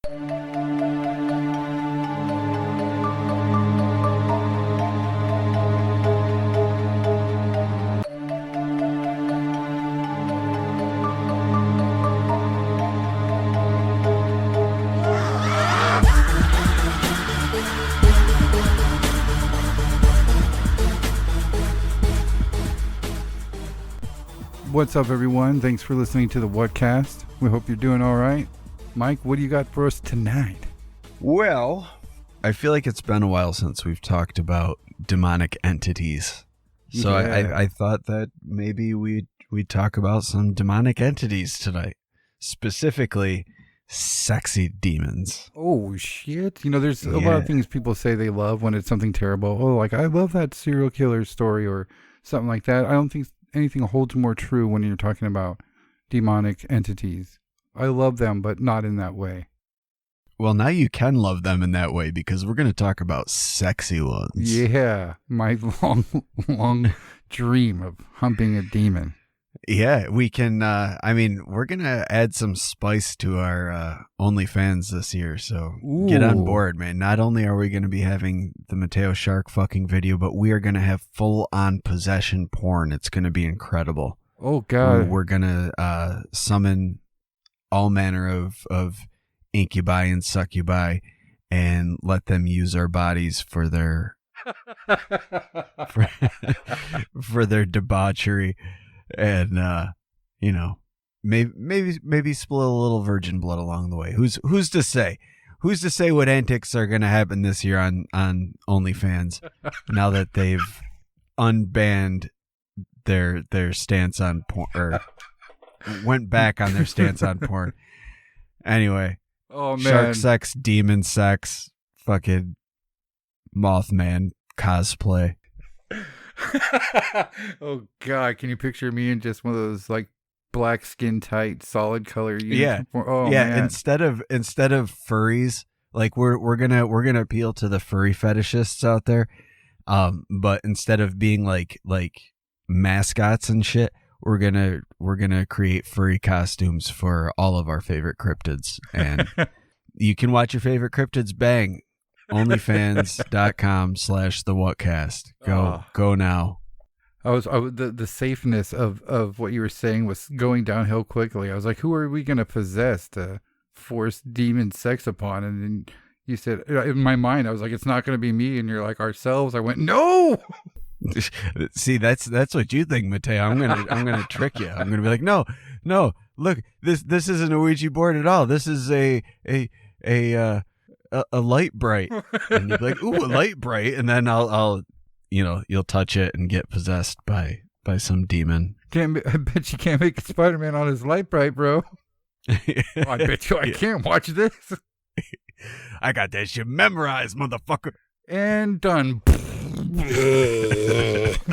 What's up, everyone? Thanks for listening to the Whatcast. We hope you're doing all right. Mike, what do you got for us tonight? Well, I feel like it's been a while since we've talked about demonic entities. So Yeah. I thought that maybe we'd talk about some demonic entities tonight. Specifically, sexy demons. Oh, shit. You know, there's a lot of things people say they love when it's something terrible. Oh, like, I love that serial killer story or something like that. I don't think anything holds more true when you're talking about demonic entities. I love them, but not in that way. Well, now you can love them in that way because we're going to talk about sexy ones. Yeah, my long dream of humping a demon. Yeah, we can. We're going to add some spice to our OnlyFans this year. So get on board, man. Not only are we going to be having the Mateo Shark fucking video, but we are going to have full on possession porn. It's going to be incredible. Oh, God. We're going to summon all manner of incubi and succubi and let them use our bodies for their for their debauchery. And maybe spill a little virgin blood along the way. Who's to say? Who's to say what antics are going to happen this year on OnlyFans now that they've unbanned their stance on porn, or went back on their stance on porn. Anyway, oh man, shark sex, demon sex, fucking Mothman cosplay. Oh God, can you picture me in just one of those like black skin tight solid color uniform? Oh, yeah, man. instead of furries, like we're gonna appeal to the furry fetishists out there, but instead of being like mascots and shit, we're gonna create furry costumes for all of our favorite cryptids, and you can watch your favorite cryptids bang. onlyfans.com/thewhatcast. Go now. The safeness of what you were saying was going downhill quickly. I was like, who are we going to possess to force demon sex upon? And then you said, in my mind, I was like, it's not going to be me. And you're like, ourselves. I went, no. See, that's what you think, Mateo. I'm gonna trick you. I'm gonna be like, no. Look, this isn't a Ouija board at all. This is a light bright. And you'd be like, ooh, a light bright, and then I'll you'll touch it and get possessed by some demon. I bet you can't make Spider-Man on his light bright, bro. Oh, I bet you I can't watch this. I got that shit memorized, motherfucker. And done.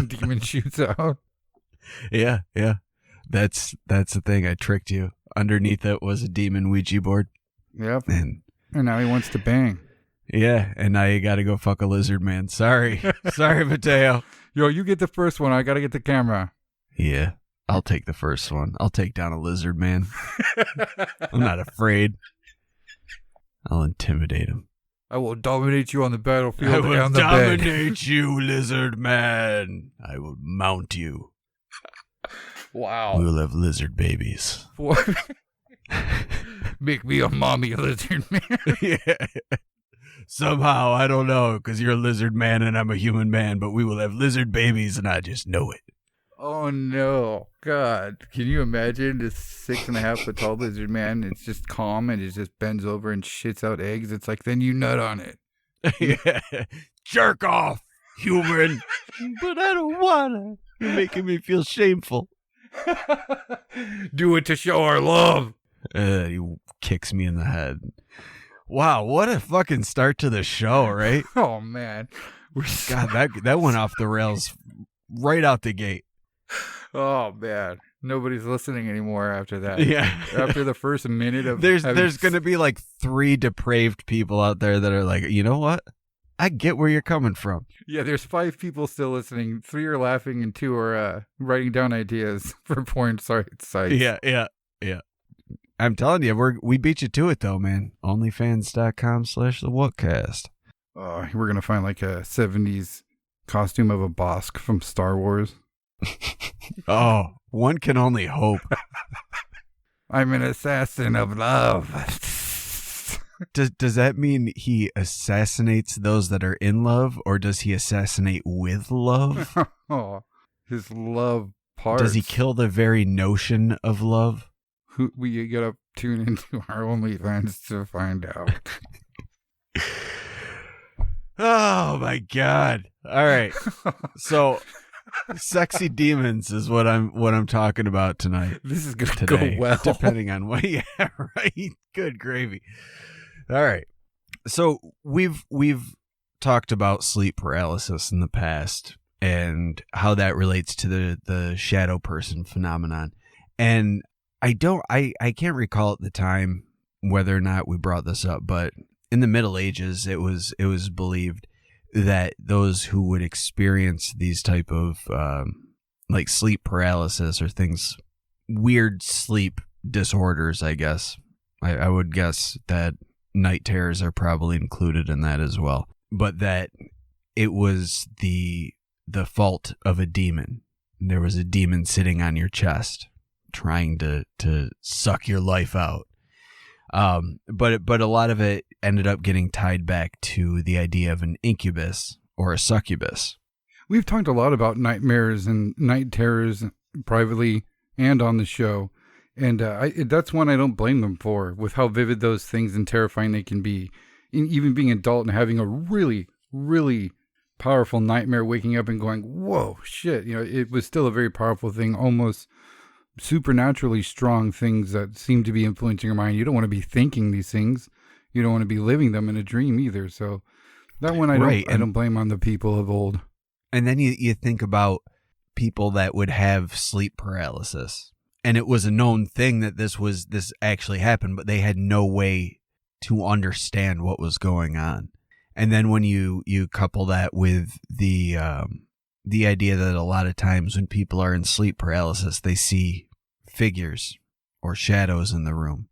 Demon shoots out. Yeah. That's the thing. I tricked you. Underneath it was a demon Ouija board. Yep. And now he wants to bang. Yeah, and now you got to go fuck a lizard man. Sorry, Mateo. Yo, you get the first one. I got to get the camera. Yeah, I'll take the first one. I'll take down a lizard man. I'm not afraid. I'll intimidate him. I will dominate you on the battlefield. I will and the dominate bed. you, lizard man. I will mount you. Wow. We will have lizard babies. Make me a mommy lizard man. Yeah. Somehow, I don't know, because you're a lizard man and I'm a human man, but we will have lizard babies and I just know it. Oh, no. God. Can you imagine this 6.5 foot tall lizard man? It's just calm and it just bends over and shits out eggs. It's like, then you nut on it. Yeah. Jerk off, human. But I don't want to. You're making me feel shameful. Do it to show our love. He kicks me in the head. Wow, what a fucking start to the show, right? Oh, man. God, that went off the rails right out the gate. Oh, man. Nobody's listening anymore after that. Yeah. After the first minute of... There's going to be like 3 depraved people out there that are like, you know what? I get where you're coming from. Yeah, there's 5 people still listening. 3 are laughing and 2 are writing down ideas for porn sites. Yeah. I'm telling you, we beat you to it though, man. Onlyfans.com/thewhatcast. We're gonna find like a 70s costume of a Bosk from Star Wars. Oh, one can only hope. I'm an assassin of love. Does that mean he assassinates those that are in love, or does he assassinate with love? Oh, his love parts. Does he kill the very notion of love? We gotta tune into our OnlyFans to find out. Oh my God! All right, so sexy demons is what I'm talking about tonight. This is gonna today, go well, depending on what. Yeah, right. Good gravy. All right, so we've talked about sleep paralysis in the past and how that relates to the shadow person phenomenon, and I can't recall at the time whether or not we brought this up, but in the Middle Ages, it was believed that those who would experience these type of like sleep paralysis or things, weird sleep disorders, I guess. I would guess that night terrors are probably included in that as well. But that it was the fault of a demon. There was a demon sitting on your chest trying to suck your life out. But a lot of it ended up getting tied back to the idea of an incubus or a succubus. We've talked a lot about nightmares and night terrors privately and on the show. And that's one I don't blame them for, with how vivid those things and terrifying they can be. Even being an adult and having a really, really powerful nightmare, waking up and going, whoa, shit. It was still a very powerful thing, almost supernaturally strong things that seem to be influencing your mind. You don't want to be thinking these things. You don't want to be living them in a dream either. So that one I don't blame on the people of old. And then you think about people that would have sleep paralysis. And it was a known thing that this actually happened, but they had no way to understand what was going on. And then when you couple that with the idea that a lot of times when people are in sleep paralysis, they see figures or shadows in the room.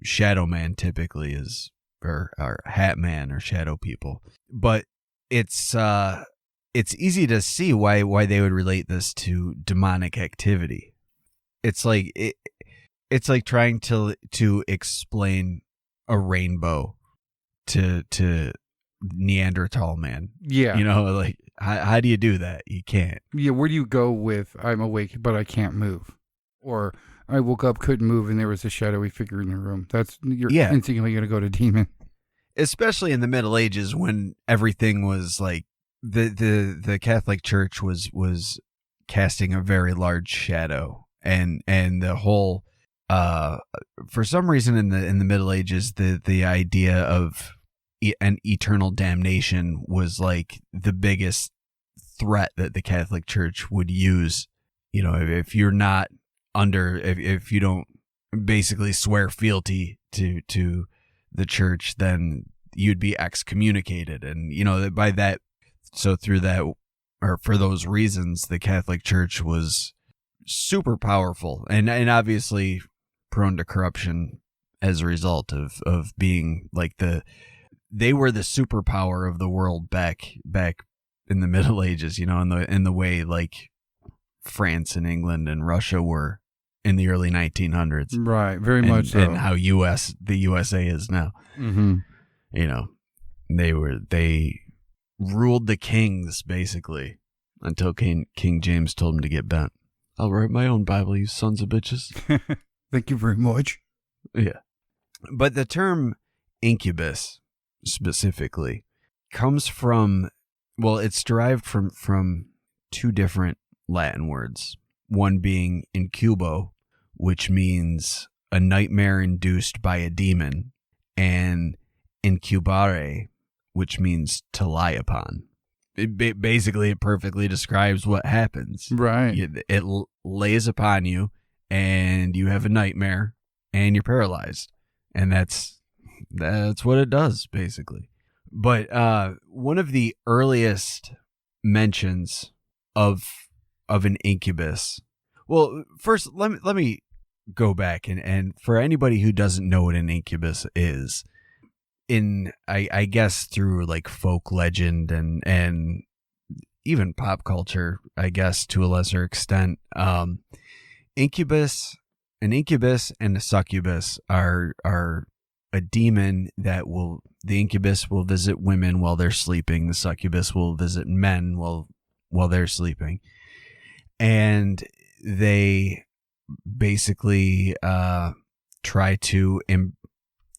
Shadow man typically is, or hat man or shadow people. But it's easy to see why they would relate this to demonic activity. It's like trying to explain a rainbow to Neanderthal man. Yeah. Like how do you do that? You can't. Yeah, where do you go with I'm awake but I can't move? Or I woke up, couldn't move, and there was a shadowy figure in the room. You're instantly going to go to demon. Especially in the Middle Ages when everything was like the Catholic Church was casting a very large shadow, and the whole for some reason in the Middle Ages the idea of an eternal damnation was like the biggest threat that the Catholic Church would use. If you're not if you don't basically swear fealty to the church, then you'd be excommunicated. And by that, so through that, or for those reasons, the Catholic Church was super powerful and obviously prone to corruption as a result of being like they were the superpower of the world back in the Middle Ages, in the way like France and England and Russia were in the early 1900s. Right, very much so. And how the USA is now. Mm-hmm. They ruled the kings basically until King James told them to get bent. I'll write my own Bible, you sons of bitches. Thank you very much. Yeah. But the term incubus specifically comes from, it's derived from two different Latin words. One being incubo, which means a nightmare induced by a demon, and incubare, which means to lie upon. Basically, it perfectly describes what happens. Right. It lays upon you, and you have a nightmare, and you're paralyzed. And that's what it does, basically. But one of the earliest mentions of an incubus. Well, first let me go back and for anybody who doesn't know what an incubus is, I guess through like folk legend and even pop culture, I guess to a lesser extent, an incubus and a succubus are a demon that the incubus will visit women while they're sleeping. The succubus will visit men while they're sleeping. And they basically try to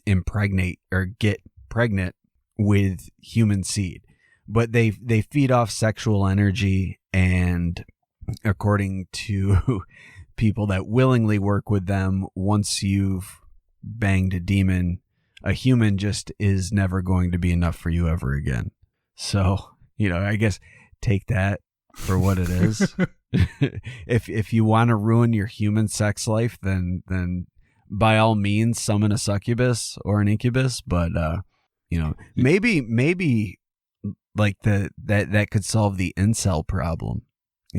impregnate or get pregnant with human seed. But they feed off sexual energy, and according to people that willingly work with them, once you've banged a demon, a human just is never going to be enough for you ever again. So, I guess take that for what it is. If you want to ruin your human sex life, then by all means summon a succubus or an incubus. But maybe like that could solve the incel problem.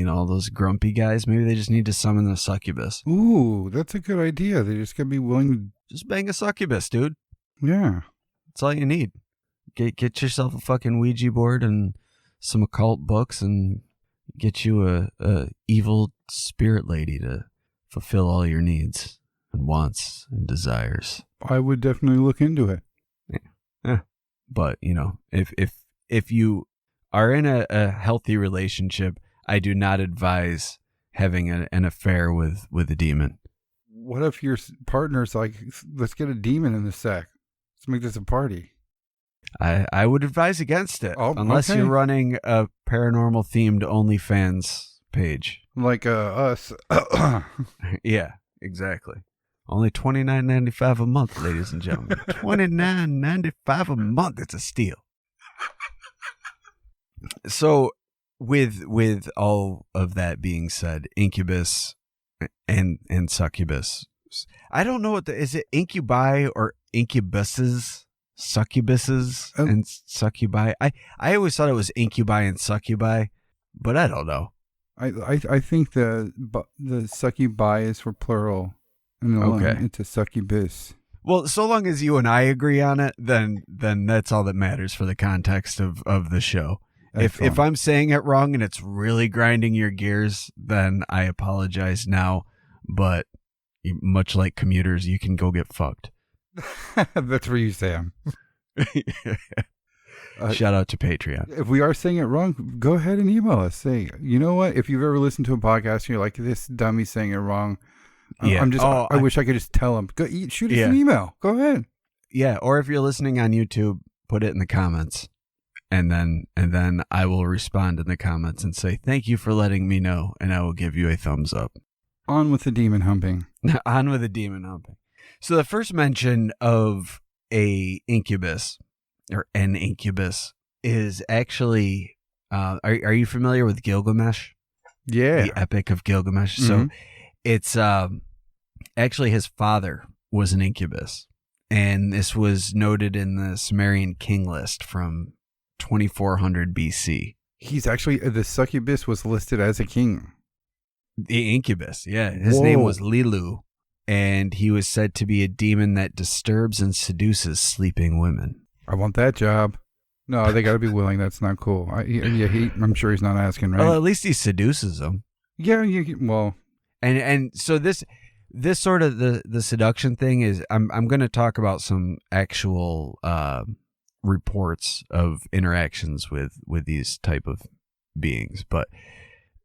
All those grumpy guys. Maybe they just need to summon a succubus. Ooh, that's a good idea. They just gotta be willing to just bang a succubus, dude. Yeah, that's all you need. Get yourself a fucking Ouija board and some occult books, and get you a evil spirit lady to fulfill all your needs and wants and desires. I would definitely look into it. Yeah. But if you are in a healthy relationship, I do not advise having an affair with a demon. What if your partner's like, let's get a demon in the sack. Let's make this a party. I would advise against it, unless you're running a paranormal themed OnlyFans page, like us. Yeah, exactly. Only $29.95 a month, ladies and gentlemen. $29.95 a month. It's a steal. So, with all of that being said, incubus and succubus. I don't know is it incubi or incubuses? Succubuses and succubi. I always thought it was incubi and succubi, but I don't know. I think the succubi is for plural, and it's a succubus. Well, so long as you and I agree on it, then that's all that matters for the context of the show. If I'm saying it wrong and it's really grinding your gears, then I apologize now. But much like commuters, you can go get fucked. That's where you stand. Shout out to Patreon. If we are saying it wrong, go ahead and email us. Say, you know what? If you've ever listened to a podcast and you're like, this dummy's saying it wrong, I wish I could just tell him. Go shoot us an email. Go ahead. Yeah, or if you're listening on YouTube, put it in the comments, and then I will respond in the comments and say thank you for letting me know, and I will give you a thumbs up. On with the demon humping. On with the demon humping. So the first mention of a incubus or an incubus is actually, are you familiar with Gilgamesh? Yeah. The Epic of Gilgamesh. Mm-hmm. So it's actually his father was an incubus. And this was noted in the Sumerian king list from 2400 BC. He's actually, the succubus was listed as a king. The incubus, yeah. His name was Lilu. And he was said to be a demon that disturbs and seduces sleeping women. I want that job. No, they got to be willing. That's not cool. I'm sure he's not asking, right? Well, at least he seduces them. Yeah, well. And so this sort of the seduction thing is, I'm going to talk about some actual reports of interactions with these type of beings, but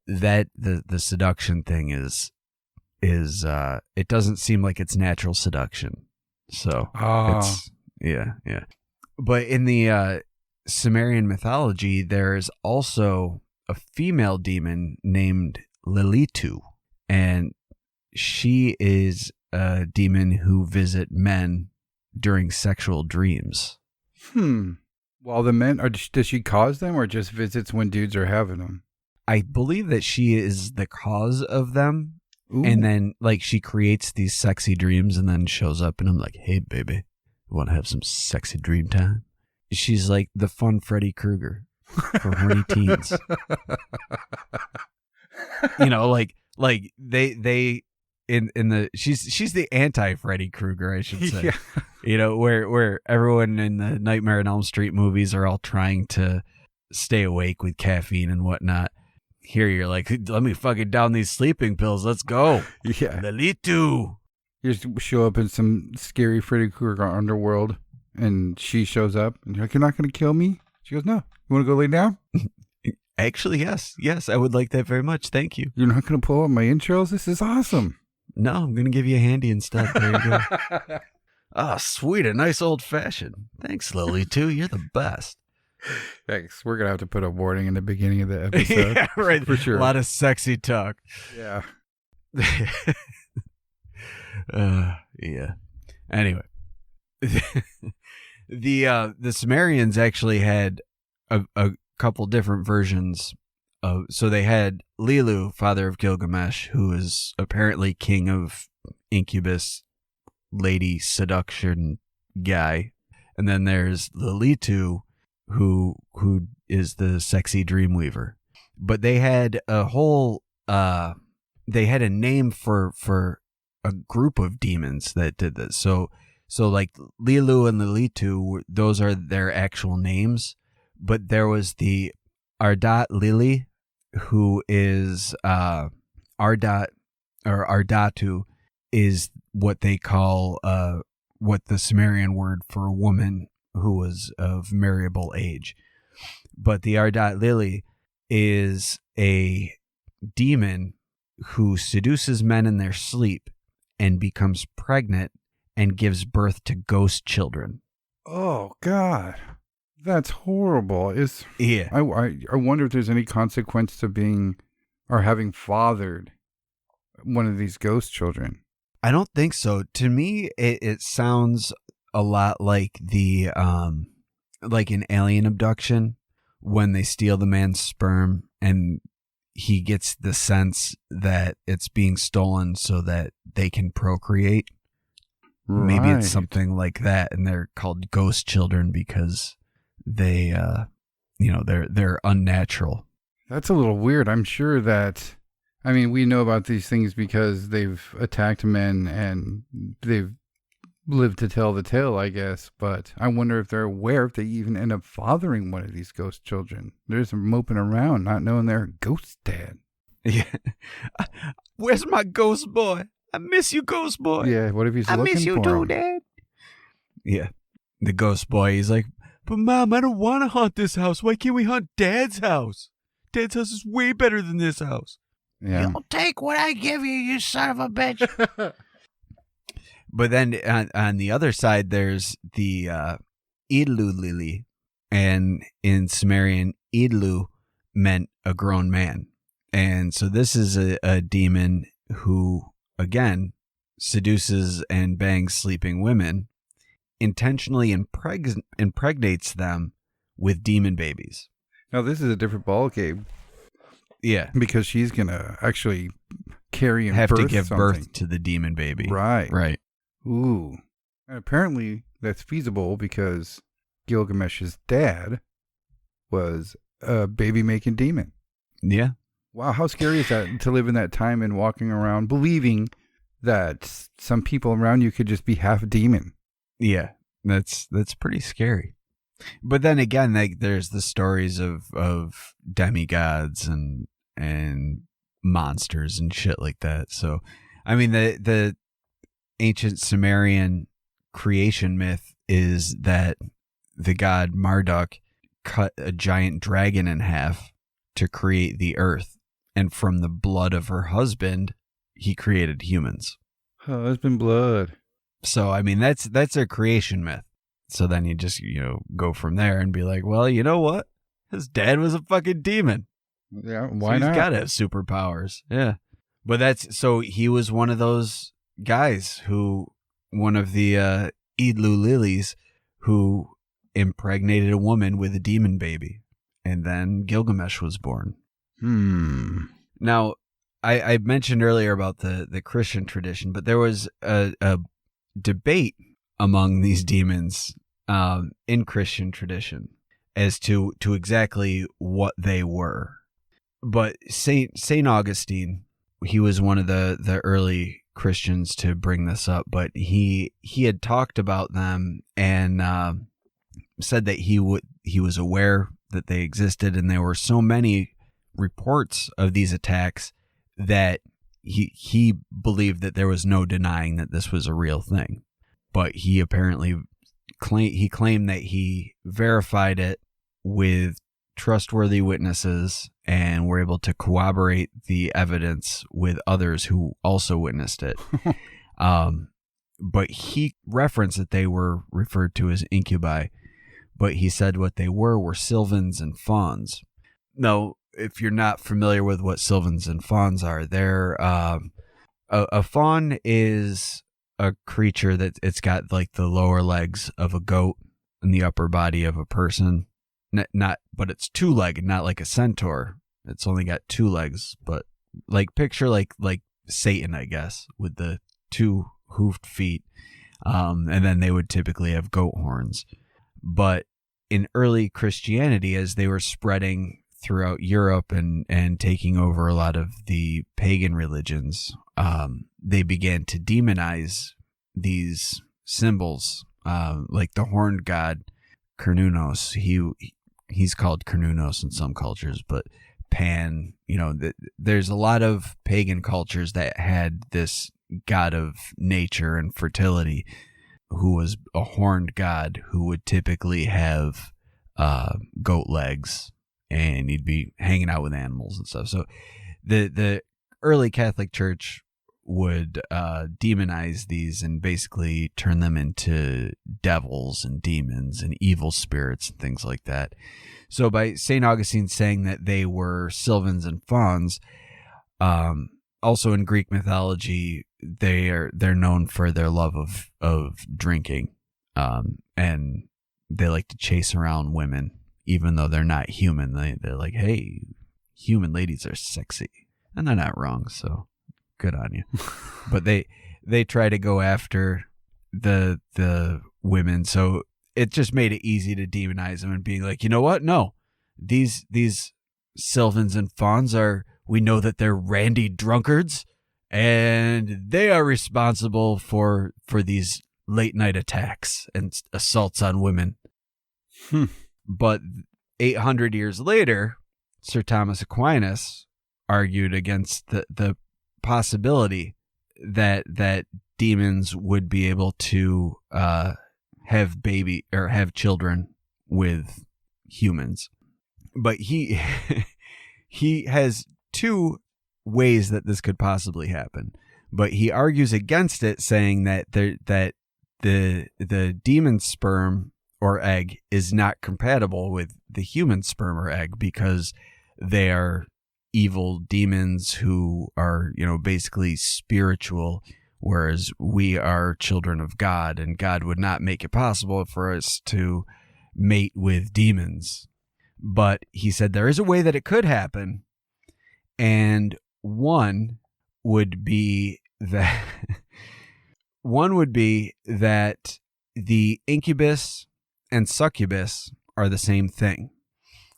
that the seduction thing is it doesn't seem like it's natural seduction. So it's yeah. But in the Sumerian mythology, there's also a female demon named Lilith, and she is a demon who visit men during sexual dreams. While the men does she cause them, or just visits when dudes are having them? I believe that she is the cause of them. Ooh. And then, like, she creates these sexy dreams and then shows up and I'm like, hey, baby, you want to have some sexy dream time? She's like the fun Freddy Krueger for horny teens. Like they she's the anti Freddy Krueger, I should say. Yeah. You know, where everyone in the Nightmare on Elm Street movies are all trying to stay awake with caffeine and whatnot. Here you're like, let me fucking down these sleeping pills. Let's go. Yeah. Lilith. You just show up in some scary Freddy Krueger underworld, and she shows up, and you're like, you're not going to kill me? She goes, no. You want to go lay down? Actually, yes. Yes, I would like that very much. Thank you. You're not going to pull up my intros? This is awesome. No, I'm going to give you a handy instead. There you go. Ah, sweet. A nice old fashioned. Thanks, Lily, too. You're the best. Thanks. We're going to have to put a warning in the beginning of the episode. Yeah, right. For sure. A lot of sexy talk. Yeah. Yeah. Anyway, the Sumerians actually had a couple different versions of. So they had Lilu, father of Gilgamesh, who is apparently king of Incubus, lady seduction guy, and then there's Lilitu, who is the sexy dreamweaver. But they had a whole they had a name for a group of demons that did this. So like Lilu and Lilitu, those are their actual names. But there was the Ardat Lili, who is Ardat, or Ardatu is what they call what the Sumerian word for a woman who was of marriable age. But the Ardat Lili is a demon who seduces men in their sleep and becomes pregnant and gives birth to ghost children. Oh, God. That's horrible. Yeah. I wonder if there's any consequence to being or having fathered one of these ghost children. I don't think so. To me, it sounds a lot like the like an alien abduction when they steal the man's sperm and he gets the sense that it's being stolen so that they can procreate. Right. Maybe it's something like that, and they're called ghost children because they they're unnatural. That's a little weird. I'm sure that, I mean, we know about these things because they've attacked men and they've lived to tell the tale, I guess. But I wonder if they're aware if they even end up fathering one of these ghost children. They're just moping around, not knowing they're a ghost dad. Yeah. Where's my ghost boy? I miss you, ghost boy. Yeah, what if he's looking for him? I miss you too, Dad. Yeah. The ghost boy, he's like, but Mom, I don't want to haunt this house. Why can't we haunt Dad's house? Dad's house is way better than this house. Yeah. You'll take what I give you, you son of a bitch. But then on the other side, there's the Idlu Lili. And in Sumerian, Idlu meant a grown man. And so this is a demon who, again, seduces and bangs sleeping women, intentionally impregnates them with demon babies. Now, this is a different ballgame. Yeah. Because she's going to actually carry and have birth to give something. birth to the demon baby. Right. Right. Ooh. And apparently that's feasible because Gilgamesh's dad was a baby-making demon. Yeah. Wow, how scary is that to live in that time and walking around believing that some people around you could just be half demon? Yeah, that's pretty scary. But then again, there's the stories of demigods and monsters and shit like that. So, I mean, the ancient Sumerian creation myth is that the god Marduk cut a giant dragon in half to create the earth. And from the blood of her husband, he created humans. Husband blood. So, I mean, that's a creation myth. So then you just, go from there and be like, well, you know what? His dad was a fucking demon. Yeah, why not? He's got to have superpowers. Yeah. But so he was one of those guys one of the Idlu Lilies who impregnated a woman with a demon baby. And then Gilgamesh was born. Now, I mentioned earlier about the Christian tradition, but there was a debate among these demons in Christian tradition as to exactly what they were. But Saint Augustine, he was one of the early Christians to bring this up, but he had talked about them and said that he was aware that they existed, and there were so many reports of these attacks that he believed that there was no denying that this was a real thing. But he apparently claimed that he verified it with trustworthy witnesses and were able to corroborate the evidence with others who also witnessed it. But he referenced that they were referred to as incubi, but he said what they were sylvans and fauns. Now, if you're not familiar with what sylvans and fauns are, they're a faun is a creature that it's got like the lower legs of a goat and the upper body of a person. But it's two-legged, not like a centaur. It's only got two legs, but like picture like Satan, I guess, with the two hoofed feet, and then they would typically have goat horns. But in early Christianity, as they were spreading throughout Europe and taking over a lot of the pagan religions, they began to demonize these symbols, like the horned god Cernunnos. He's called Cernunnos in some cultures, but Pan, there's a lot of pagan cultures that had this god of nature and fertility who was a horned god who would typically have goat legs, and he'd be hanging out with animals and stuff. So the early Catholic Church would demonize these and basically turn them into devils and demons and evil spirits and things like that. So by St. Augustine saying that they were sylvans and fauns, also in Greek mythology, they're known for their love of drinking, and they like to chase around women, even though they're not human. They're like, hey, human ladies are sexy, and they're not wrong. So good on you. But they try to go after the women, so it just made it easy to demonize them and being like, you know what? No, these sylvans and fauns we know that they're randy drunkards, and they are responsible for these late night attacks and assaults on women. But 800 years later, Sir Thomas Aquinas argued against the possibility that demons would be able to have children with humans. But he has two ways that this could possibly happen. But he argues against it, saying that the demon sperm or egg is not compatible with the human sperm or egg, because they are evil demons who are, basically spiritual, whereas we are children of God, and God would not make it possible for us to mate with demons. But he said there is a way that it could happen, and one would be that the incubus and succubus are the same thing.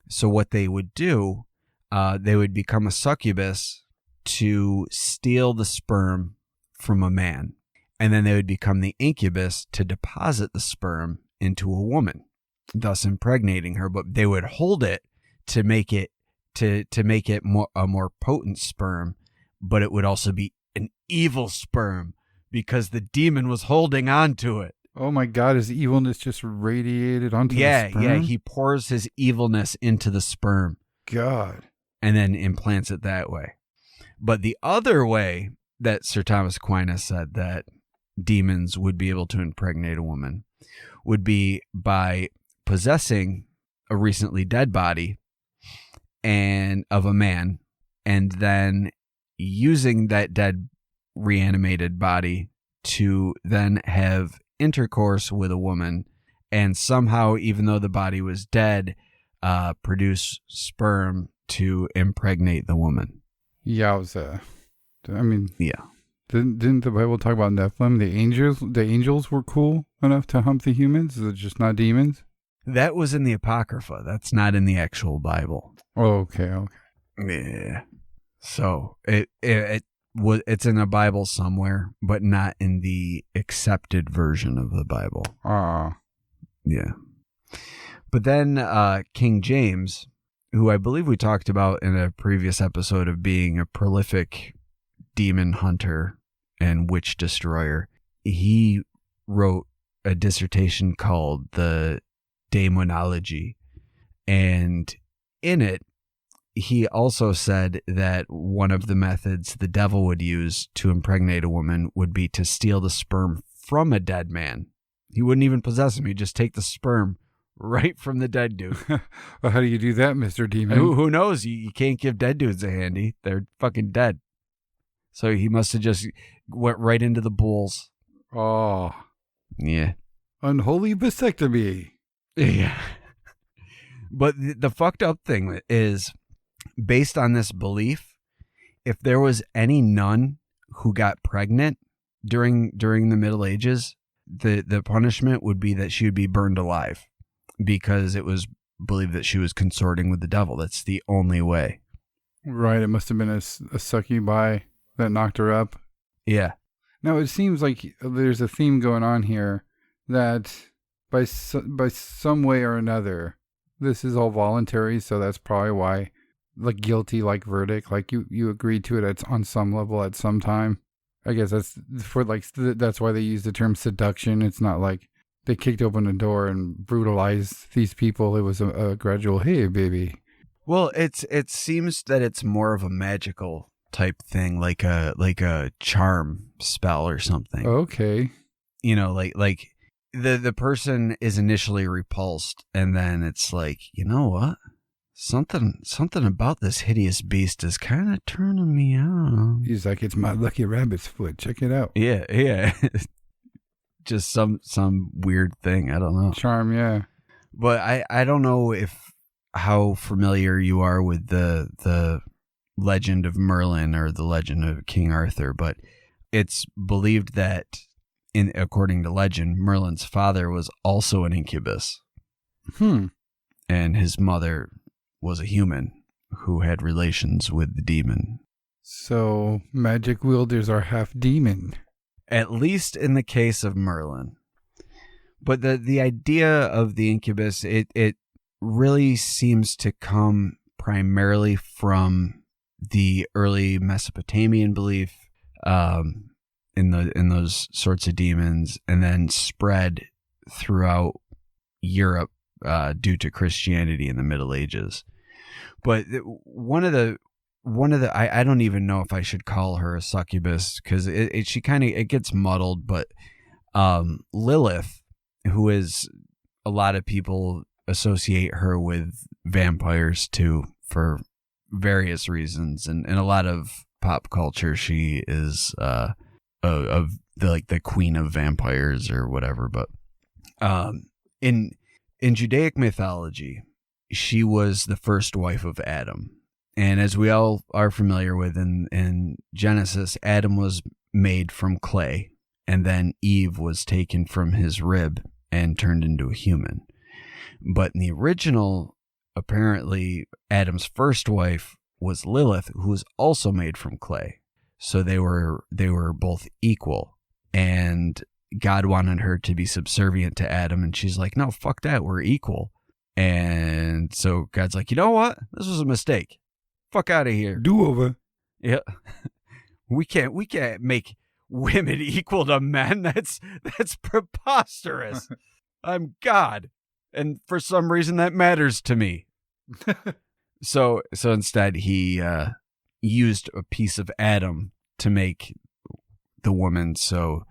So what they would do, they would become a succubus to steal the sperm from a man, and then they would become the incubus to deposit the sperm into a woman, thus impregnating her. But they would hold it to make it a more potent sperm, but it would also be an evil sperm because the demon was holding on to it. Oh my God, his evilness just radiated onto the sperm? Yeah, he pours his evilness into the sperm. God. And then implants it that way. But the other way that Sir Thomas Aquinas said that demons would be able to impregnate a woman would be by possessing a recently dead body and of a man, and then using that dead reanimated body to then have intercourse with a woman, and somehow, even though the body was dead, produce sperm to impregnate the woman. Yowza. I mean, yeah. Didn't the Bible talk about Nephilim? The angels were cool enough to hump the humans? Is it just not demons? That was in the Apocrypha. That's not in the actual Bible. Oh, okay. Yeah. So it's in the Bible somewhere, but not in the accepted version of the Bible. Yeah. But then King James, who I believe we talked about in a previous episode of being a prolific demon hunter and witch destroyer, he wrote a dissertation called the Daemonology. And in it, he also said that one of the methods the devil would use to impregnate a woman would be to steal the sperm from a dead man. He wouldn't even possess him. He'd just take the sperm right from the dead dude. Well, how do you do that, Mr. Demon? Who knows? You can't give dead dudes a handy. They're fucking dead. So he must have just went right into the bulls. Oh. Yeah. Unholy vasectomy. Yeah. But the fucked up thing is, based on this belief, if there was any nun who got pregnant during the Middle Ages, the punishment would be that she would be burned alive, because it was believed that she was consorting with the devil. That's the only way. Right. It must have been a succubi that knocked her up. Yeah. Now, it seems like there's a theme going on here that by some way or another, this is all voluntary, so that's probably why the guilty like verdict, like you agreed to it on some level at some time. I guess that's that's why they use the term seduction. It's not like they kicked open a door and brutalized these people. It was a gradual, hey, baby. Well, it seems that it's more of a magical type thing, like a charm spell or something. Okay. You know, like the person is initially repulsed, and then it's like, you know what? Something about this hideous beast is kind of turning me on. He's like, it's my lucky rabbit's foot. Check it out. Yeah. Just some weird thing. I don't know. Charm, yeah. But I don't know how familiar you are with the legend of Merlin or the legend of King Arthur, but it's believed that, according to legend, Merlin's father was also an incubus. And his mother was a human who had relations with the demon. So magic wielders are half demon. At least in the case of Merlin. But the idea of the incubus, it really seems to come primarily from the early Mesopotamian belief in those sorts of demons, and then spread throughout Europe due to Christianity in the Middle Ages. But one of the I don't even know if I should call her a succubus, because it gets muddled, but Lilith, who is, a lot of people associate her with vampires too, for various reasons, and in a lot of pop culture she is the queen of vampires or whatever. But in Judaic mythology, she was the first wife of Adam. And as we all are familiar with in Genesis, Adam was made from clay, and then Eve was taken from his rib and turned into a human. But in the original, apparently Adam's first wife was Lilith, who was also made from clay. So they were both equal, and God wanted her to be subservient to Adam, and she's like, no, fuck that, we're equal. And so God's like, you know what? This was a mistake. Fuck out of here. Do over. Yeah. We can't make women equal to men. That's preposterous. I'm God. And for some reason that matters to me. So instead he used a piece of Adam to make the woman so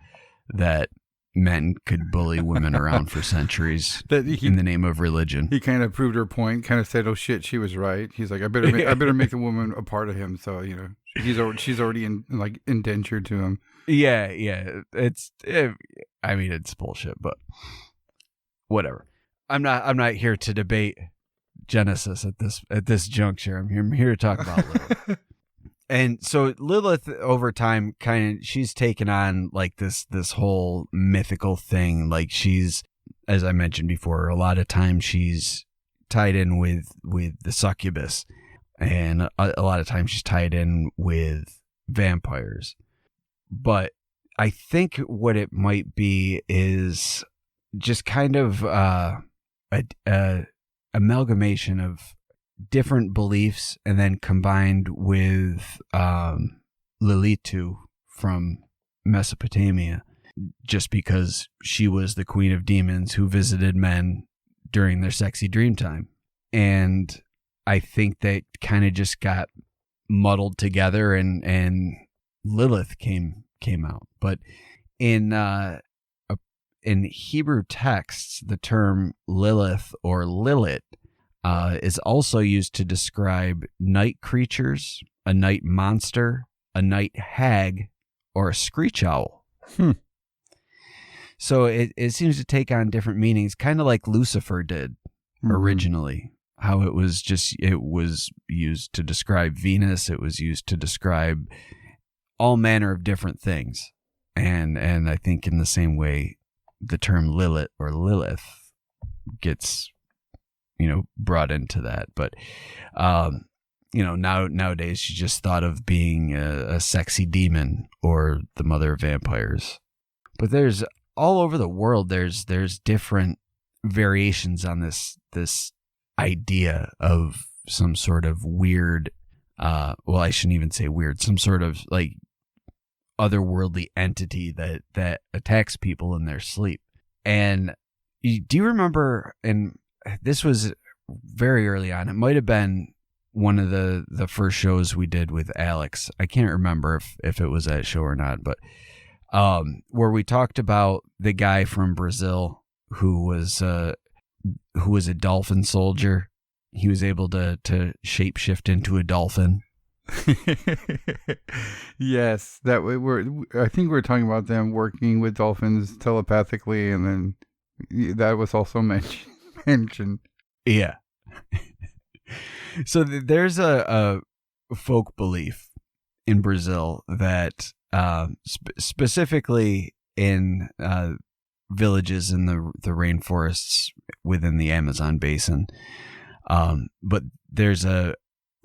that men could bully women around for centuries in the name of religion. He kind of proved her point, kind of said, oh shit, she was right. He's like, I better make the woman a part of him. So, she's already indentured to him. Yeah. It's bullshit, but whatever. I'm not here to debate Genesis at this juncture. I'm here to talk about Lilith. And so Lilith, over time, she's taken on like this whole mythical thing. Like, she's, as I mentioned before, a lot of times she's tied in with the succubus, and a lot of times she's tied in with vampires. But I think what it might be is just kind of a amalgamation of different beliefs and then combined with Lilith from Mesopotamia, just because she was the queen of demons who visited men during their sexy dream time. And I think that kind of just got muddled together and Lilith came out. But in Hebrew texts, the term Lilith or Lilith is also used to describe night creatures, a night monster, a night hag, or a screech owl. So it seems to take on different meanings, kind of like Lucifer did originally. How it was used to describe Venus. It was used to describe all manner of different things. And I think in the same way, the term Lilith or Lilith gets, brought into that. But, nowadays she's just thought of being a sexy demon or the mother of vampires. But there's all over the world, there's different variations on this idea of some sort of weird, I shouldn't even say weird, some sort of like otherworldly entity that attacks people in their sleep. And do you remember, and this was very early on, it might have been one of the first shows we did with Alex. I can't remember if it was that show or not, but where we talked about the guy from Brazil who was a dolphin soldier. He was able to shapeshift into a dolphin. Yes, that way I think we're talking about them working with dolphins telepathically, and then that was also mentioned. Yeah. So there's a folk belief in Brazil that specifically in villages in the rainforests within the Amazon basin, but there's a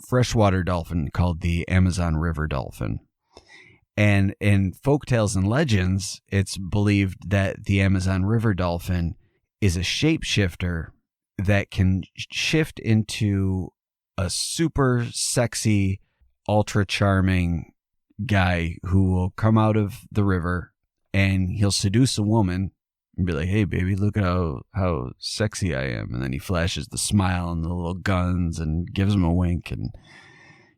freshwater dolphin called the Amazon River dolphin. And in folktales and legends, it's believed that the Amazon River dolphin is a shapeshifter that can shift into a super sexy, ultra charming guy who will come out of the river and he'll seduce a woman and be like, "Hey, baby, look at how sexy I am." And then he flashes the smile and the little guns and gives him a wink and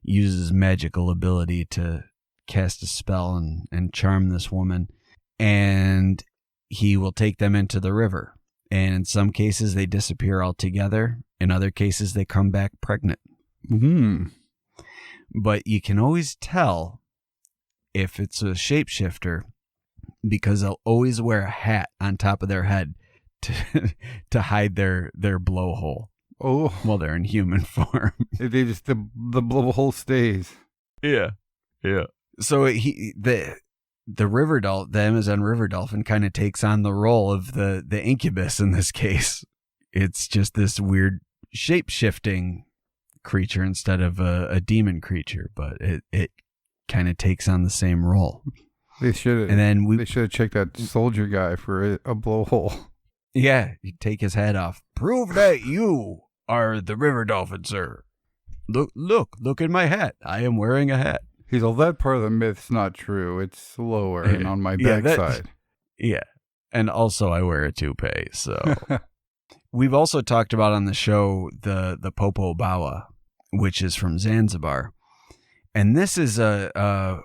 uses magical ability to cast a spell and charm this woman. And he will take them into the river. And in some cases, they disappear altogether. In other cases, they come back pregnant. But you can always tell if it's a shapeshifter because they'll always wear a hat on top of their head to hide their blowhole. Oh, while they're in human form. They just the blowhole stays. Yeah. So the Amazon River dolphin kind of takes on the role of the Incubus in this case. It's just this weird shape-shifting creature instead of a demon creature, but it kind of takes on the same role. They should have checked that soldier guy for a blowhole. Yeah, you take his head off. Prove that you are the river dolphin, sir. Look at my hat. I am wearing a hat. He's all, that part of the myth's not true. It's lower and on my backside. Yeah. And also I wear a toupee, so. We've also talked about on the show the Popo Bawa, which is from Zanzibar. And this is a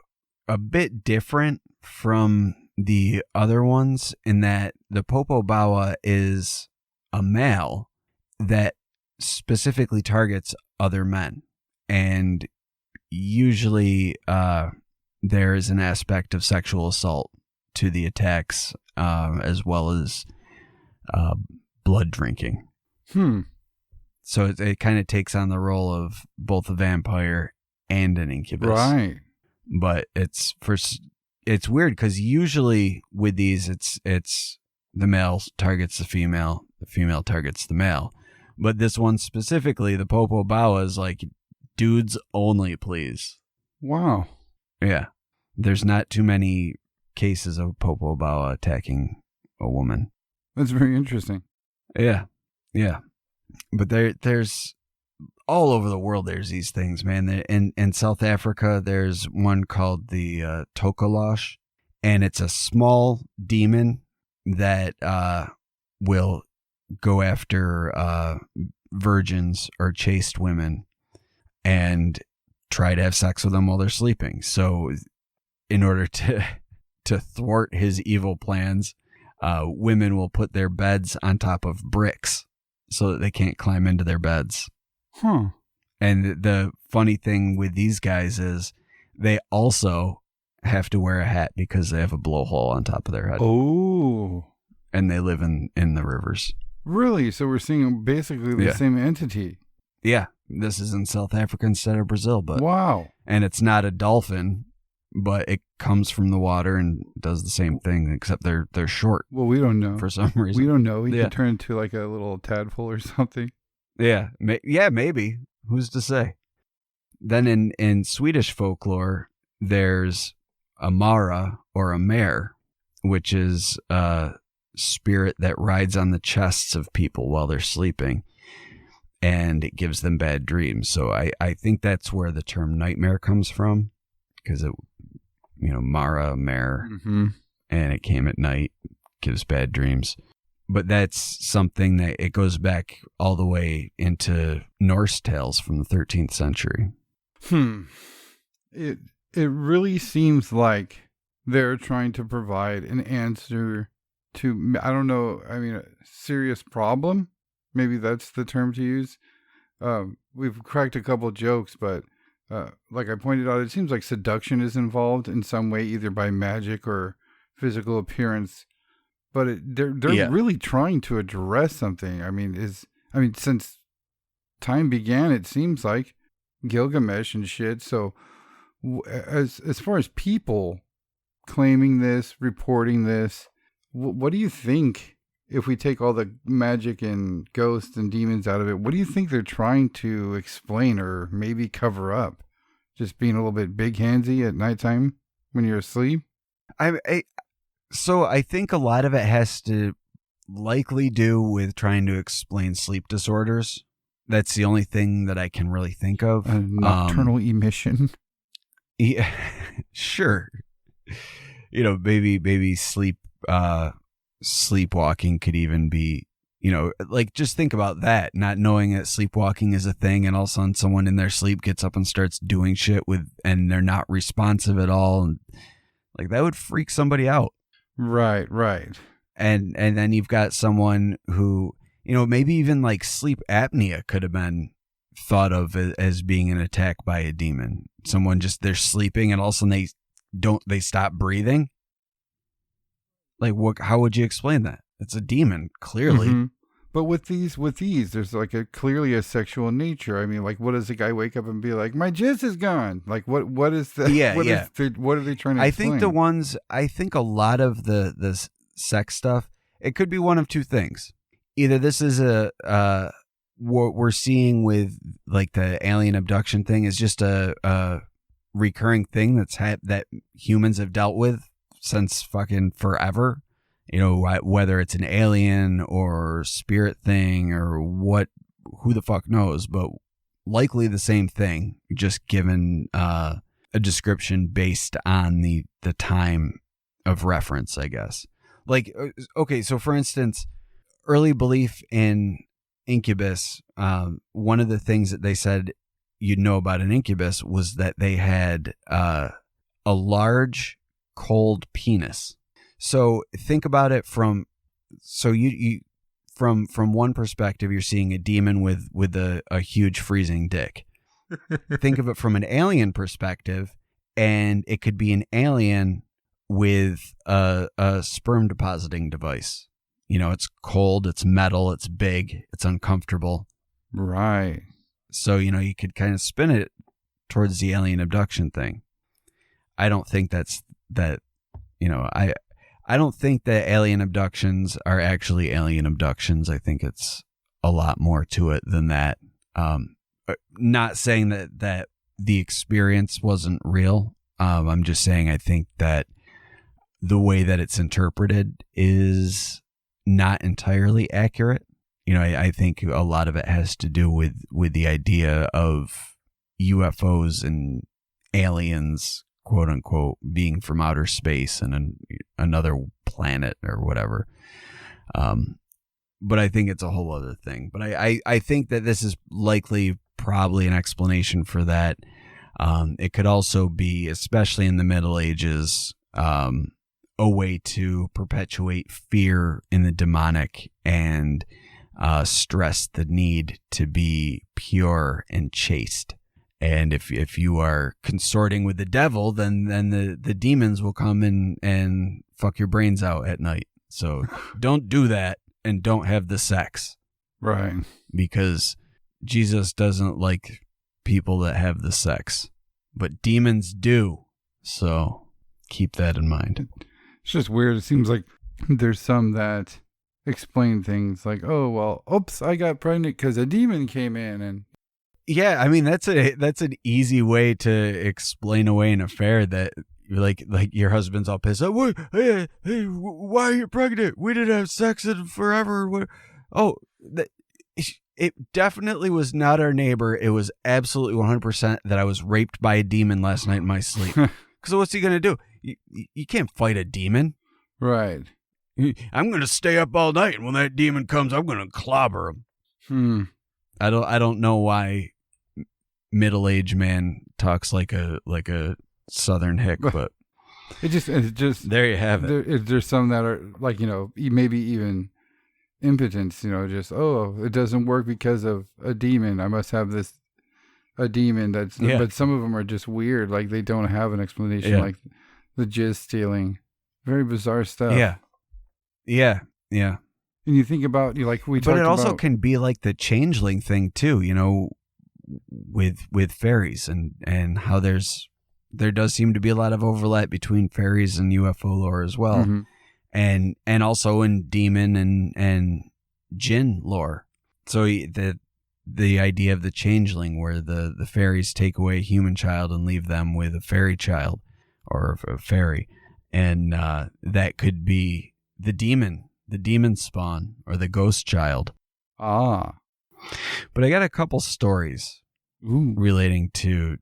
bit different from the other ones in that the Popo Bawa is a male that specifically targets other men. And usually there is an aspect of sexual assault to the attacks as well as blood drinking. So it kind of takes on the role of both a vampire and an incubus. Right. But it's weird because usually with these it's the male targets the female targets the male. But this one specifically, the Popo Bawa, is like, dudes only, please. Wow. Yeah. There's not too many cases of Popo Bawa attacking a woman. That's very interesting. Yeah. But there's all over the world. There's these things, man. In South Africa, there's one called the Tokolosh, and it's a small demon that will go after virgins or chaste women and try to have sex with them while they're sleeping. So in order to thwart his evil plans, women will put their beds on top of bricks so that they can't climb into their beds. Huh. And the funny thing with these guys is they also have to wear a hat because they have a blowhole on top of their head. Oh. And they live in the rivers. Really? So we're seeing basically the same entity. Yeah. This is in South Africa instead of Brazil. But wow. And it's not a dolphin, but it comes from the water and does the same thing, except they're short. Well, we don't know. For some reason. We don't know. He could turn into like a little tadpole or something. Yeah. Maybe. Who's to say? Then in Swedish folklore, there's a Mara or a mare, which is a spirit that rides on the chests of people while they're sleeping, and it gives them bad dreams. So I think that's where the term nightmare comes from, because it, Mara, mare, and it came at night, gives bad dreams. But that's something that it goes back all the way into Norse tales from the 13th century. It really seems like they're trying to provide an answer to, I don't know, a serious problem. Maybe that's the term to use. We've cracked a couple jokes, but like I pointed out, it seems like seduction is involved in some way, either by magic or physical appearance. But they're really trying to address something. Since time began, it seems like Gilgamesh and shit. So as far as people claiming this, reporting this, what do you think, if we take all the magic and ghosts and demons out of it, what do you think they're trying to explain or maybe cover up? Just being a little bit big handsy at nighttime when you're asleep? So I think a lot of it has to likely do with trying to explain sleep disorders. That's the only thing that I can really think of. A nocturnal emission. Yeah, sure. Maybe sleepwalking could even be, just think about that, not knowing that sleepwalking is a thing, and all of a sudden someone in their sleep gets up and starts doing shit and they're not responsive at all. And like that would freak somebody out. Right. And then you've got someone who, maybe even like sleep apnea could have been thought of as being an attack by a demon. Someone they're sleeping and all of a sudden they stop breathing. Like how would you explain that? It's a demon, clearly. Mm-hmm. But with these, there's like clearly a sexual nature. Like, what does the guy wake up and be like, my jizz is gone? Like, what is that? Yeah, what are they trying to explain? I think a lot of the sex stuff, it could be one of two things. Either this is what we're seeing with like the alien abduction thing is just a recurring thing that humans have dealt with since fucking forever. Whether it's an alien or spirit thing or who the fuck knows, but likely the same thing, just given a description based on the time of reference, I guess. Like, okay, so for instance, early belief in incubus, one of the things that they said you'd know about an incubus was that they had a large, cold penis. So think about it from one perspective, you're seeing a demon with a huge freezing dick. Think of it from an alien perspective, and it could be an alien with a sperm depositing device. It's cold, it's metal, it's big, it's uncomfortable. Right. So, you could kind of spin it towards the alien abduction thing. I don't think that's that, I don't think that alien abductions are actually alien abductions. I think it's a lot more to it than that. Not saying that the experience wasn't real. I'm just saying I think that the way that it's interpreted is not entirely accurate. You know, I think a lot of it has to do with the idea of UFOs and aliens, quote unquote, being from outer space and another planet or whatever. But I think it's a whole other thing. But I think that this is likely probably an explanation for that. It could also be, especially in the Middle Ages, a way to perpetuate fear in the demonic and stress the need to be pure and chaste. And if you are consorting with the devil, then the demons will come and fuck your brains out at night. So don't do that and don't have the sex. Right. Because Jesus doesn't like people that have the sex. But demons do. So keep that in mind. It's just weird. It seems like there's some that explain things like, oh, well, oops, I got pregnant because a demon came in. And yeah, I mean, that's an easy way to explain away an affair that like your husband's all pissed. Oh, hey, why are you pregnant? We didn't have sex in forever. Oh, it definitely was not our neighbor. It was absolutely 100% that I was raped by a demon last night in my sleep. Because what's he going to do? You can't fight a demon. Right. I'm going to stay up all night, and when that demon comes, I'm going to clobber him. I don't know why middle-aged man talks like a southern hick, but it just there you have it. There's some that are like, you know, maybe even impotence, you know, just, oh, it doesn't work because of a demon. I must have a demon that's, but some of them are just weird. Like they don't have an explanation, like the jizz stealing, very bizarre stuff. Yeah. And you think about, you like we talked about, but it also can be like the changeling thing too, you know, with fairies and how there does seem to be a lot of overlap between fairies and UFO lore as well. Mm-hmm. And also in demon and jinn lore. So the idea of the changeling, where the fairies take away a human child and leave them with a fairy child or a fairy, and that could be the demon spawn or the ghost child. But I got a couple stories relating to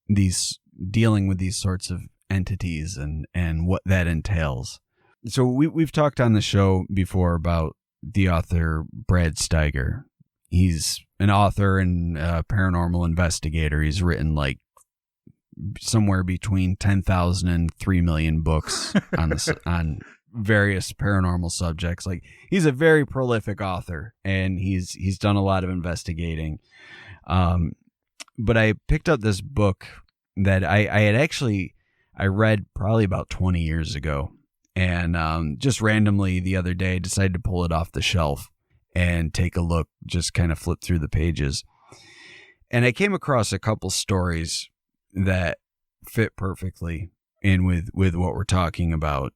these, dealing with these sorts of entities and what that entails. So we've talked on the show before about the author Brad Steiger. He's an author and a paranormal investigator. He's written like somewhere between 10,000 and 3 million books on various paranormal subjects. Like, he's a very prolific author, and he's done a lot of investigating. But I picked up this book that I read probably about 20 years ago, and just randomly the other day decided to pull it off the shelf and take a look, just kind of flip through the pages. And I came across a couple stories that fit perfectly in with what we're talking about.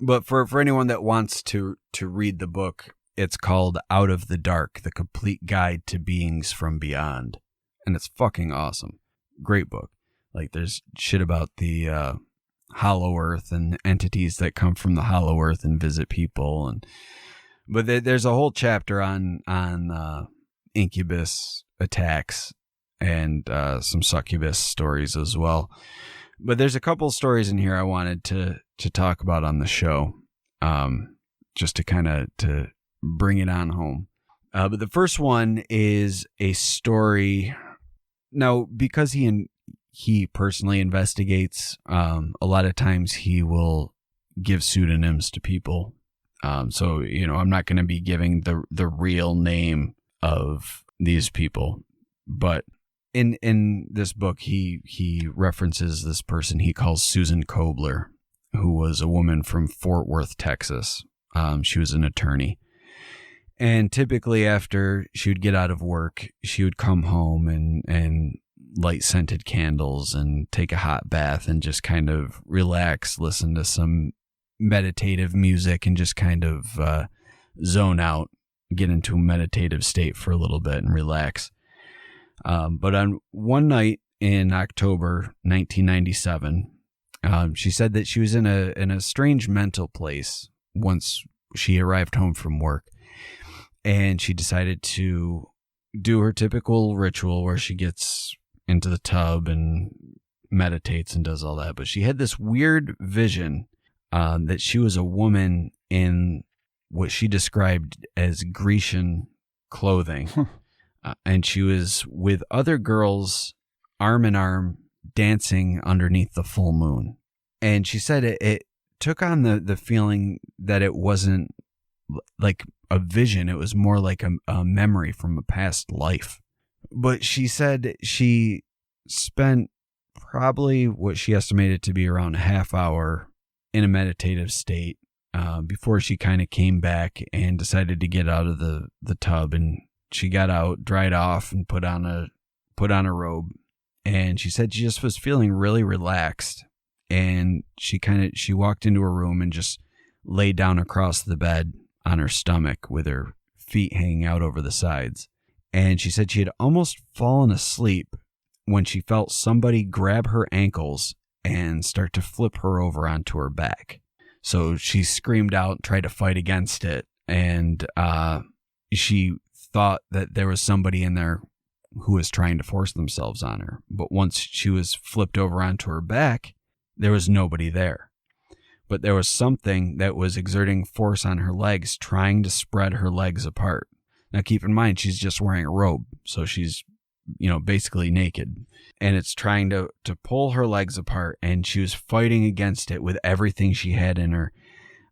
But for anyone that wants to read the book, it's called Out of the Dark, The Complete Guide to Beings from Beyond. And it's fucking awesome. Great book. Like, there's shit about the Hollow Earth and entities that come from the Hollow Earth and visit people. But there's a whole chapter on Incubus attacks and some succubus stories as well. But there's a couple stories in here I wanted to talk about on the show, just to kind of to bring it on home. But the first one is a story. Now, because he personally investigates, a lot of times he will give pseudonyms to people. So, you know, I'm not going to be giving the real name of these people, but in this book, he references this person he calls Susan Kobler, who was a woman from Fort Worth, Texas. She was an attorney. And typically after she would get out of work, she would come home and light scented candles and take a hot bath and just kind of relax, listen to some meditative music and just kind of zone out, get into a meditative state for a little bit and relax. But on one night in October 1997. She said that she was in a strange mental place once she arrived home from work, and she decided to do her typical ritual where she gets into the tub and meditates and does all that. But she had this weird vision that she was a woman in what she described as Grecian clothing. And she was with other girls arm in arm dancing underneath the full moon. And she said it took on the feeling that it wasn't like a vision. It was more like a memory from a past life. But she said she spent probably what she estimated to be around a half hour in a meditative state before she kind of came back and decided to get out of the tub. And she got out, dried off, and put on a robe. And she said she just was feeling really relaxed. And she walked into her room and just laid down across the bed on her stomach with her feet hanging out over the sides. And she said she had almost fallen asleep when she felt somebody grab her ankles and start to flip her over onto her back. So she screamed out and tried to fight against it. And she thought that there was somebody in there who was trying to force themselves on her. But once she was flipped over onto her back, there was nobody there. But there was something that was exerting force on her legs, trying to spread her legs apart. Now, keep in mind, she's just wearing a robe, so she's, basically naked. And it's trying to pull her legs apart, and she was fighting against it with everything she had in her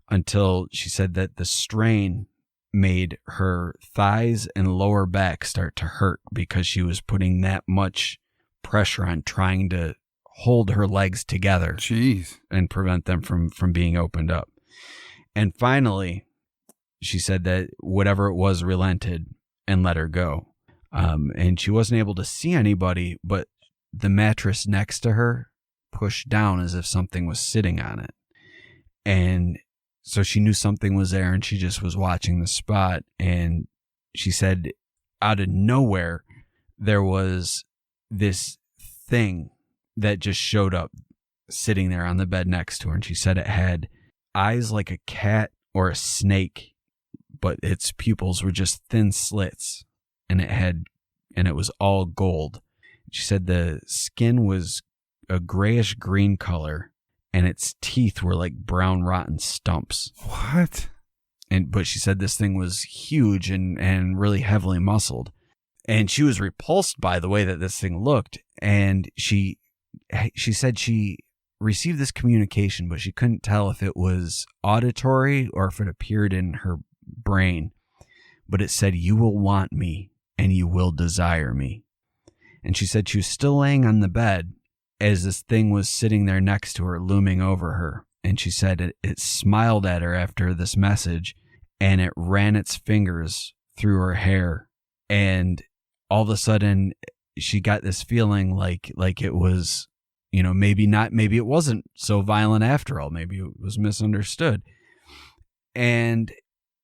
until she said that the strain made her thighs and lower back start to hurt because she was putting that much pressure on trying to hold her legs together. Jeez. And prevent them from being opened up. And finally, she said that whatever it was relented and let her go. And she wasn't able to see anybody, but the mattress next to her pushed down as if something was sitting on it. And so she knew something was there, and she just was watching the spot. And she said out of nowhere, there was this thing that just showed up sitting there on the bed next to her. And she said it had eyes like a cat or a snake, but its pupils were just thin slits, and it was all gold. She said the skin was a grayish green color, and its teeth were like brown rotten stumps. What? But she said this thing was huge and really heavily muscled. And she was repulsed by the way that this thing looked. And she said she received this communication, but she couldn't tell if it was auditory or if it appeared in her brain. But it said, "You will want me and you will desire me." And she said she was still laying on the bed as this thing was sitting there next to her, looming over her. And she said it smiled at her after this message, and it ran its fingers through her hair. And all of a sudden, she got this feeling like it was, maybe it wasn't so violent after all. Maybe it was misunderstood. And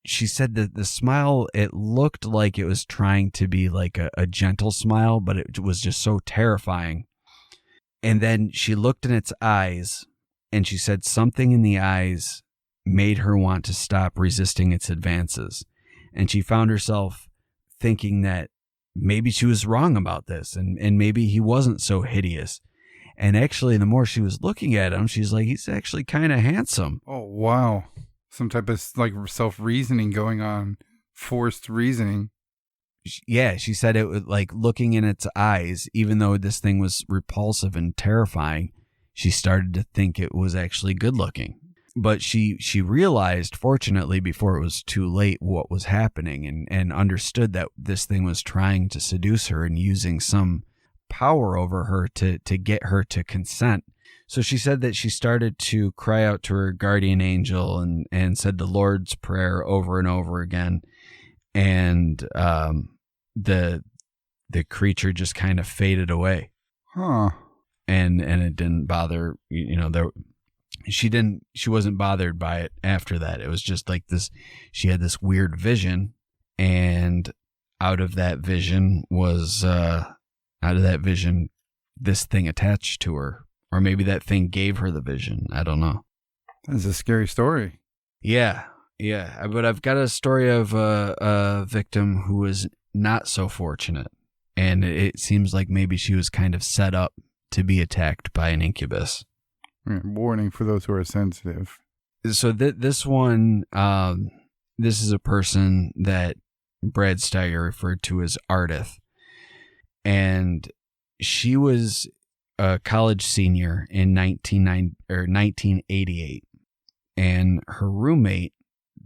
she said that the smile, it looked like it was trying to be like a gentle smile, but it was just so terrifying. And then she looked in its eyes, and she said something in the eyes made her want to stop resisting its advances. And she found herself thinking that maybe she was wrong about this, and maybe he wasn't so hideous. And actually, the more she was looking at him, she's like, he's actually kind of handsome. Oh, wow. Some type of self-reasoning going on, forced reasoning. Yeah, she said it was like looking in its eyes, even though this thing was repulsive and terrifying, she started to think it was actually good looking. But she realized, fortunately, before it was too late, what was happening, and understood that this thing was trying to seduce her and using some power over her to get her to consent. So she said that she started to cry out to her guardian angel and said the Lord's Prayer over and over again. And the creature just kind of faded away. Huh. And it didn't bother, she wasn't bothered by it after that. It was just like this, she had this weird vision, and out of that vision this thing attached to her, or maybe that thing gave her the vision. I don't know. That's a scary story. Yeah. But I've got a story of a victim who was not so fortunate, and it seems like maybe she was kind of set up to be attacked by an incubus. Warning for those who are sensitive. So this one, this is a person that Brad Steiger referred to as Ardith, and she was a college senior in 1988, and her roommate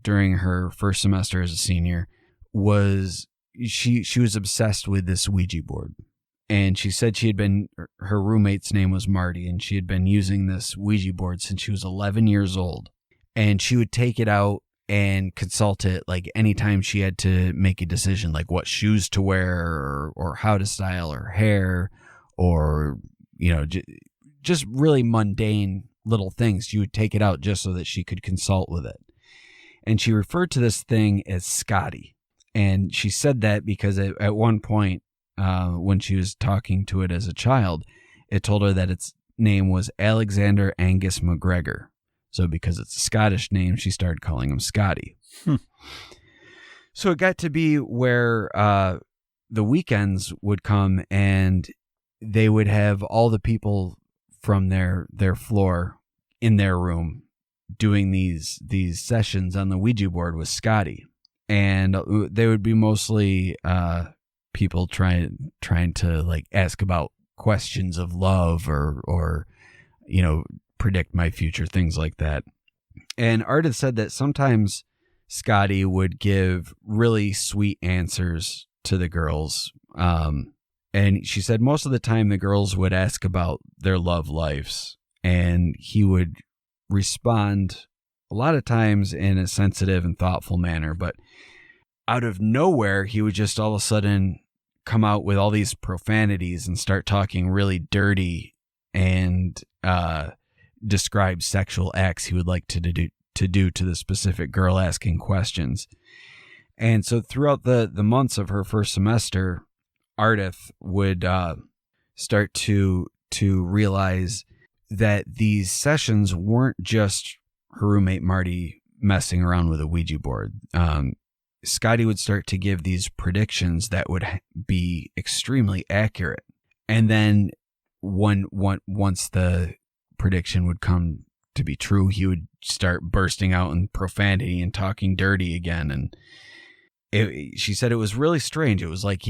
during her first semester as a senior was she was obsessed with this Ouija board. And she said her roommate's name was Marty, and she had been using this Ouija board since she was 11 years old. And she would take it out and consult it like anytime she had to make a decision, like what shoes to wear or how to style her hair, or, just really mundane little things. She would take it out just so that she could consult with it. And she referred to this thing as Scotty. And she said that because at one point, when she was talking to it as a child, it told her that its name was Alexander Angus McGregor. So because it's a Scottish name, she started calling him Scotty. So it got to be where the weekends would come and they would have all the people from their floor in their room doing these sessions on the Ouija board with Scotty. And they would be mostly people trying to like ask about questions of love or predict my future, things like that. And Ardith said that sometimes Scotty would give really sweet answers to the girls. And she said most of the time the girls would ask about their love lives, and he would respond a lot of times in a sensitive and thoughtful manner, but out of nowhere, he would just all of a sudden come out with all these profanities and start talking really dirty and describe sexual acts he would like to do to the specific girl asking questions. And so throughout the months of her first semester, Ardith would start to realize that these sessions weren't just her roommate Marty messing around with a Ouija board. Scotty would start to give these predictions that would be extremely accurate. And then once the prediction would come to be true, he would start bursting out in profanity and talking dirty again. And she said it was really strange. It was like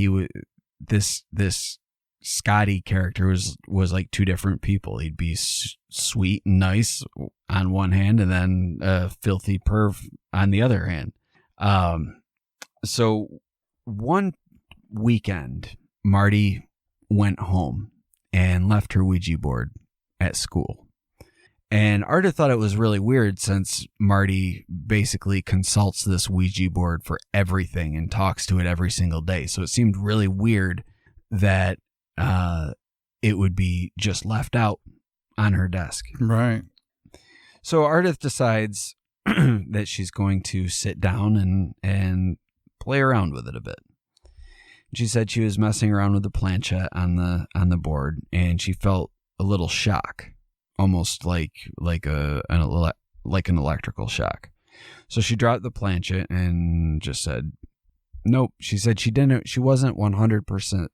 this Scotty character was like two different people. He'd be sweet and nice on one hand, and then a filthy perv on the other hand. So one weekend, Marty went home and left her Ouija board at school. And Ardith thought it was really weird since Marty basically consults this Ouija board for everything and talks to it every single day. So it seemed really weird that it would be just left out on her desk. Right. So Ardith decides that she's going to sit down and play around with it a bit. She said she was messing around with the planchette on the board, and she felt a little shock, almost like an electrical shock. So she dropped the planchette and just said, nope. She said she wasn't 100%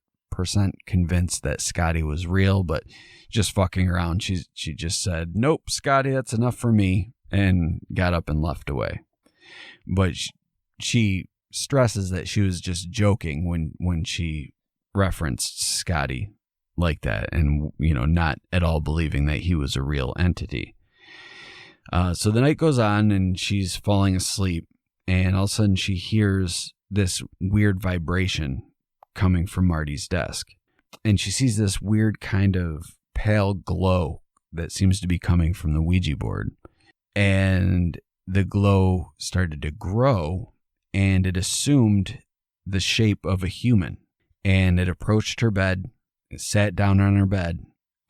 convinced that Scotty was real, but just fucking around. She just said, nope, Scotty, that's enough for me, and got up and left away. But she stresses that she was just joking when she referenced Scotty like that, and not at all believing that he was a real entity. So the night goes on and she's falling asleep, and all of a sudden she hears this weird vibration coming from Marty's desk, and she sees this weird kind of pale glow that seems to be coming from the Ouija board, and the glow started to grow, and it assumed the shape of a human, and it approached her bed, it sat down on her bed,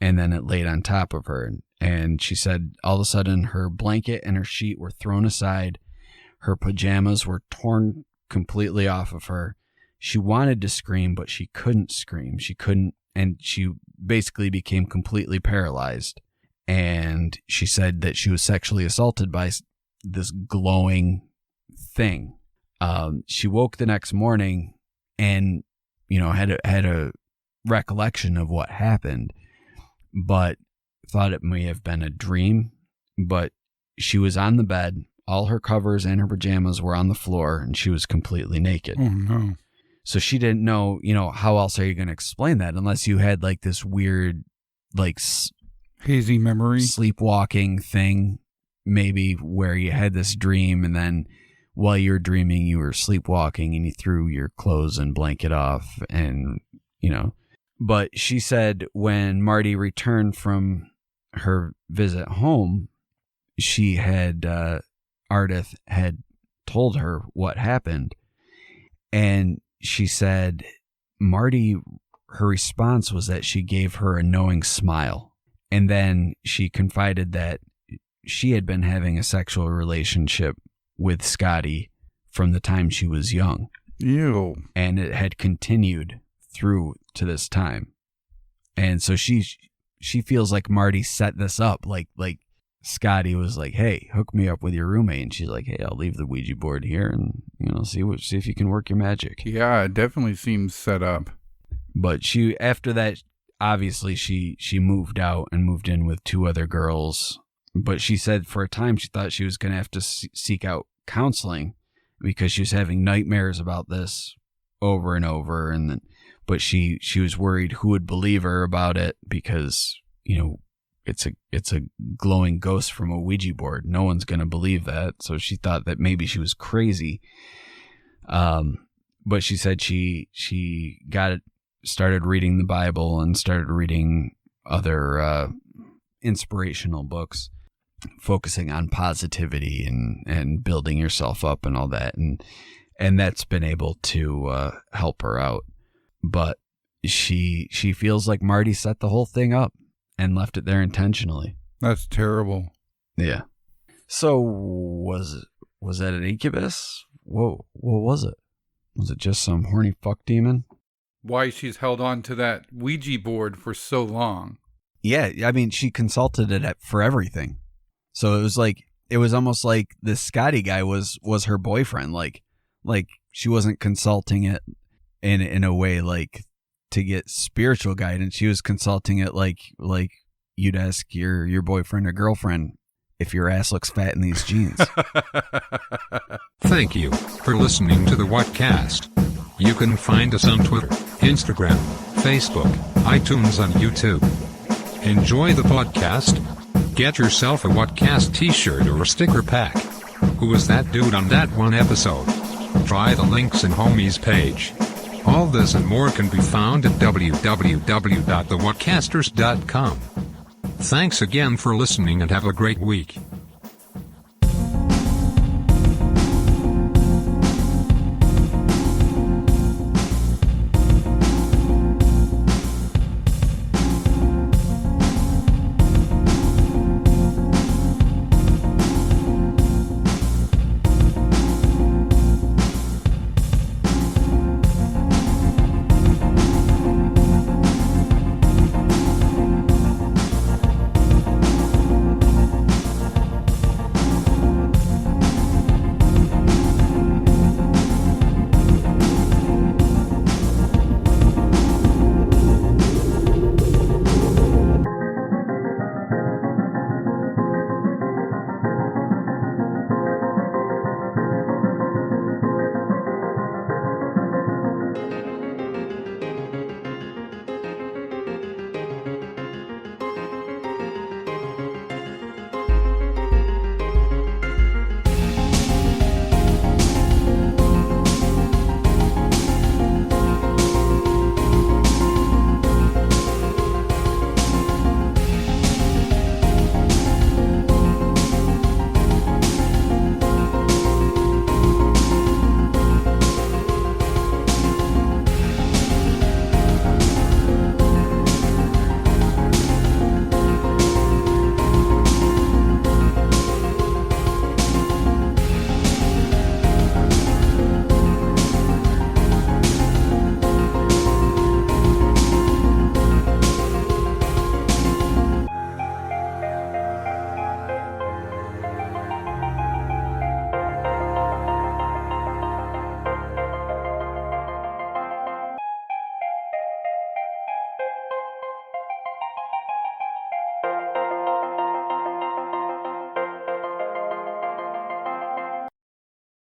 and then it laid on top of her. And she said all of a sudden her blanket and her sheet were thrown aside, her pajamas were torn completely off of her. She wanted to scream, but she couldn't scream. She couldn't and she basically became completely paralyzed. And she said that she was sexually assaulted by this glowing thing. She woke the next morning and, had a recollection of what happened, but thought it may have been a dream. But she was on the bed. All her covers and her pajamas were on the floor, and she was completely naked. Oh, no. So she didn't know, how else are you going to explain that unless you had like this weird, like hazy memory, sleepwalking thing, maybe where you had this dream and then while you were dreaming, you were sleepwalking and you threw your clothes and blanket off and, But she said when Marty returned from her visit home, she had, Ardith had told her what happened. And she said, Marty, her response was that she gave her a knowing smile. And then she confided that she had been having a sexual relationship with Scotty from the time she was young. Ew. And it had continued through to this time. And so she feels like Marty set this up. Like Scotty was like, hey, hook me up with your roommate. And she's like, hey, I'll leave the Ouija board here and, see if you can work your magic. Yeah, it definitely seems set up. But after that, obviously she moved out and moved in with 2 other girls. But she said for a time she thought she was going to have to seek out counseling because she was having nightmares about this over and over. And then, but she was worried who would believe her about it because, it's a glowing ghost from a Ouija board. No one's going to believe that. So she thought that maybe she was crazy. But she said she started reading the Bible and started reading other inspirational books, focusing on positivity and building yourself up and all that. And that's been able to help her out. But she feels like Marty set the whole thing up and left it there intentionally. That's terrible. Yeah. So was that an incubus? Whoa, what was it? Was it just some horny fuck demon? Why she's held on to that Ouija board for so long. Yeah, I mean, she consulted it for everything. So it was almost like this Scotty guy was her boyfriend. Like she wasn't consulting it in a way like to get spiritual guidance. She was consulting it like you'd ask your boyfriend or girlfriend if your ass looks fat in these jeans. Thank you for listening to the Whatcast. You can find us on Twitter, Instagram, Facebook, iTunes, and YouTube. Enjoy the podcast. Get yourself a Whatcast t-shirt or a sticker pack. Who was that dude on that one episode? Try the links in Homie's page. All this and more can be found at www.thewhatcasters.com. Thanks again for listening and have a great week.